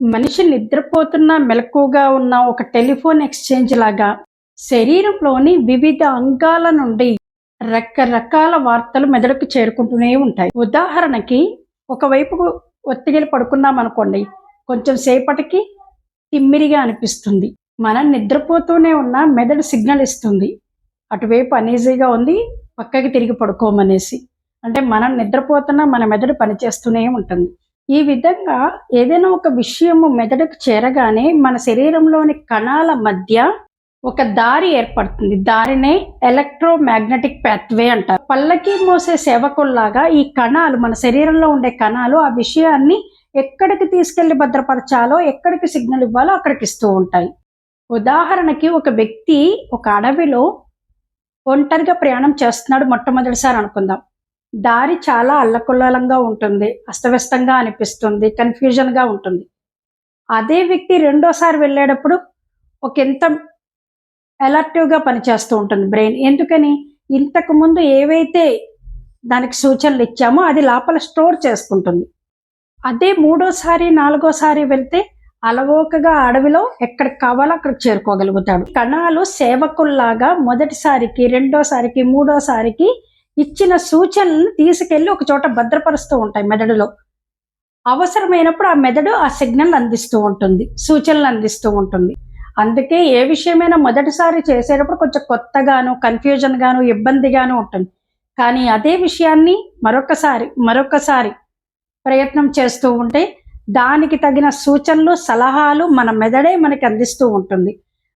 మనిషి నిద్రపోతున్న మెలకువగా ఉన్న ఒక టెలిఫోన్ ఎక్స్చేంజ్ లాగా శరీరంలోని వివిధ అంగాల నుండి రకరకాల వార్తలు మెదడుకు చేరుకుంటూనే ఉంటాయి. ఉదాహరణకి ఒకవైపు ఒత్తిడిలు పడుకున్నాం అనుకోండి, కొంచెం సేపటికి తిమ్మిరిగా అనిపిస్తుంది. మనం నిద్రపోతూనే ఉన్న మెదడు సిగ్నల్ ఇస్తుంది, అటువైపు అనీజీగా ఉంది, పక్కకి తిరిగి పడుకోమనేసి. అంటే మనం నిద్రపోతున్నా మన మెదడు పనిచేస్తూనే ఉంటుంది. ఈ విధంగా ఏదైనా ఒక విషయము మెదడుకు చేరగానే మన శరీరంలోని కణాల మధ్య ఒక దారి ఏర్పడుతుంది. దారినే ఎలక్ట్రోమాగ్నెటిక్ పాత్వే అంటారు. పల్లకి మోసే సేవకుల్లాగా ఈ కణాలు, మన శరీరంలో ఉండే కణాలు ఆ విషయాన్ని ఎక్కడికి తీసుకెళ్లి భద్రపరచాలో, ఎక్కడికి సిగ్నల్ ఇవ్వాలో అక్కడికి ఇస్తూ ఉంటాయి. ఉదాహరణకి ఒక వ్యక్తి ఒక అడవిలో ఒంటరిగా ప్రయాణం చేస్తున్నాడు మొట్టమొదటిసారి అనుకుందాం. దారి చాలా అల్లకల్లోలంగా ఉంటుంది, అస్తవ్యస్తంగా అనిపిస్తుంది, కన్ఫ్యూజన్గా ఉంటుంది. అదే వ్యక్తి రెండోసారి వెళ్ళేటప్పుడు ఒక ఎంత అలర్టివ్గా పనిచేస్తూ ఉంటుంది బ్రెయిన్. ఎందుకని? ఇంతకు ముందు ఏవైతే దానికి సూచనలు ఇచ్చామో అది లోపల స్టోర్ చేసుకుంటుంది. అదే మూడోసారి నాలుగోసారి వెళ్తే అలవోకగా అడవిలో ఎక్కడికి కావాలో అక్కడికి చేరుకోగలుగుతాడు. కణాలు సేవకుల్లాగా మొదటిసారికి, రెండోసారికి, మూడోసారికి ఇచ్చిన సూచనలను తీసుకెళ్లి ఒక చోట భద్రపరుస్తూ ఉంటాయి మెదడులో. అవసరమైనప్పుడు ఆ మెదడు ఆ సిగ్నల్ అందిస్తూ ఉంటుంది, సూచనలు అందిస్తూ ఉంటుంది. అందుకే ఏ విషయమైనా మొదటిసారి చేసేటప్పుడు కొంచెం కొత్తగాను, కన్ఫ్యూజన్గాను, ఇబ్బందిగాను ఉంటుంది. కానీ అదే విషయాన్ని మరొకసారి ప్రయత్నం చేస్తూ ఉంటే దానికి తగిన సూచనలు, సలహాలు మన మెదడే మనకి అందిస్తూ ఉంటుంది.